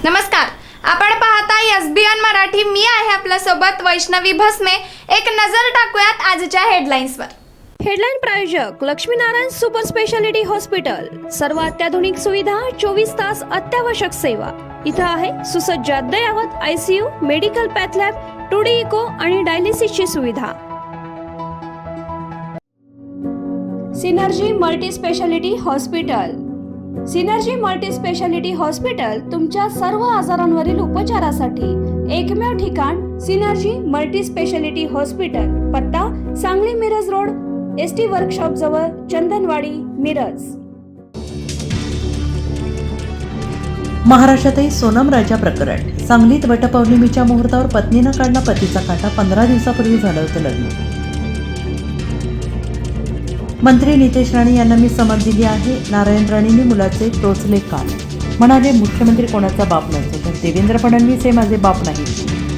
नमस्कार, आपण पाहताय एसबीएन मराठी. मी आहे आपल्या सोबत वैष्णवी भस्मे. एक नजर टाकूयात आजच्या हेडलाईन्सवर. हेडलाईन प्रायोजक लक्ष्मीनारायण सुपर स्पेशालिटी हॉस्पिटल. सर्व अत्याधुनिक सुविधा, 24 तास अत्यावश्यक सेवा. इथं आहे सुसज्ज अद्ययावत ICU, medical path lab, 2D echo आणि डायलिसिसची सुविधा. Synergy multi speciality hospital. Synergy multi speciality hospital तुमच्या सर्व आजारांवरील उपचारासाठी एकमेव ठिकाण. Synergy multi speciality hospital. पत्ता Sangli Miraj road, ST workshop जवळ, चंदनवाडी, मिरज. महाराष्ट्रातही सोनम राजा प्रकरण. सांगलीत वटपौर्णिमेच्या मुहूर्तावर पत्नीनं काढला पतीचा काटा. 15 दिवसापूर्वी झालं होतं लग्न. मंत्री नितेश राणे यांना मी समज दिली आहे. नारायण राणेंनी मुलाचे टोचले कान. म्हणाले, मुख्यमंत्री कोणाचा बाप नसतो, तर देवेंद्र फडणवीस हे माझे बाप नाही.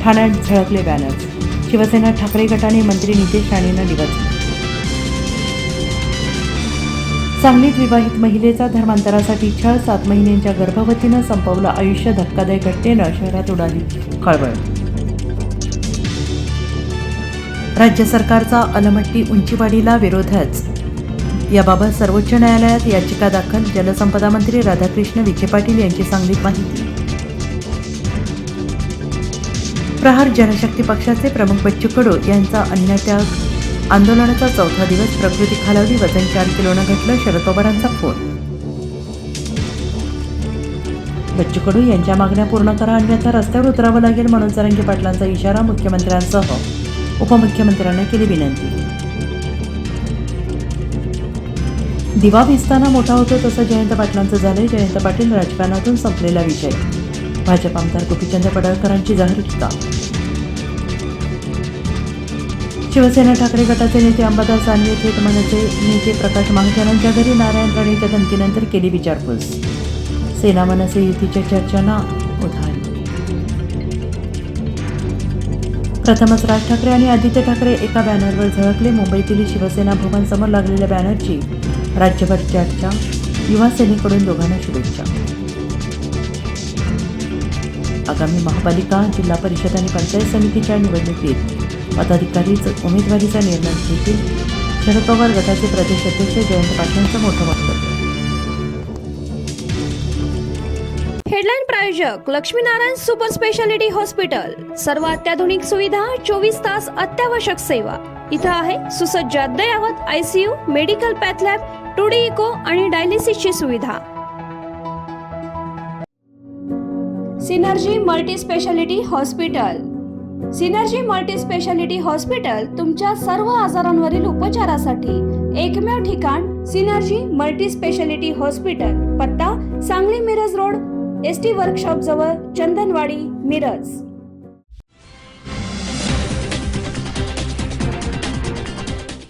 ठाण्यात झळकले बॅनर्स. शिवसेना ठाकरे गटाने मंत्री नितेश राणेंना डिवचले. सांगलीत विवाहित महिलेचा धर्मांतरासाठी छळ. 7 महिन्यांच्या गर्भवतीनं संपवलं आयुष्य. धक्कादायक घटनेनं शहरात उडाली खळबळ. राज्य सरकारचा अलमट्टी उंचीवाढीला विरोधच. याबाबत सर्वोच्च न्यायालयात याचिका दाखल. जलसंपदा मंत्री राधाकृष्ण विखे पाटील यांची सांगलीत माहिती. प्रहार जनशक्ती पक्षाचे प्रमुख बच्चू कडू यांचा अन्नत्याग आंदोलनाचा 4था दिवस. प्रकृती खालावली, वजन 4 किलोनं घटलं. शरद पवारांचा फोन. बच्चू कडू यांच्या मागण्या पूर्ण करा, अन्यथा रस्त्यावर उतरावं लागेल. मनोज जरांगे पाटलांचा इशारा. मुख्यमंत्र्यांसह उपमुख्यमंत्र्यांना केली विनंती. दिवा भिजताना मोठा होतो तसं जयंत पाटलांचं झालंय. जयंत पाटील राजकारणातून संपलेला विषय. भाजप आमदार गोपीचंद पडळकरांची जाहीर टीका. शिवसेना ठाकरे गटाचे नेते अंबादास दानवे थेट मनसे नेते प्रकाश महाजनांच्या घरी. नारायण राणेच्या धमकीनंतर केली विचारपूस. सेना मनसे युतीच्या चर्चांना उधाण. प्रथमच राज ठाकरे आणि आदित्य ठाकरे एका बॅनरवर झळकले. मुंबईतील शिवसेना भवन समोर लागलेल्या बॅनरची राज्यभर चर्चा. युवा सेनेकडून दोघांना शुभेच्छा. आगामी महापालिका, जिल्हा परिषद आणि पंचायत समितीच्या निवडणुकीत पदाधिकारीच उमेदवारीचा निर्णय घेतील. शरद पवार गटाचे प्रदेश अध्यक्ष जयंत पाटलांचं मोठं वक्तव्य. हेडलाईन प्रायोजक लक्ष्मीनारायण सुपर स्पेशालिटी हॉस्पिटल. सर्व अत्याधुनिक सुविधा, 24 तास अत्यावश्यक सेवा. इथं आहे सुसज्ज अद्ययावत ICU, medical path lab, 2D echo आणि डायलिसिसची सुविधा. Synergy multi speciality hospital. Synergy multi speciality hospital तुमच्या सर्व आजारांवरील उपचारासाठी एकमेव ठिकाण. Synergy multi speciality hospital. पत्ता Sangli Miraj road, ST workshop जवळ, चंदनवाडी, मिरज.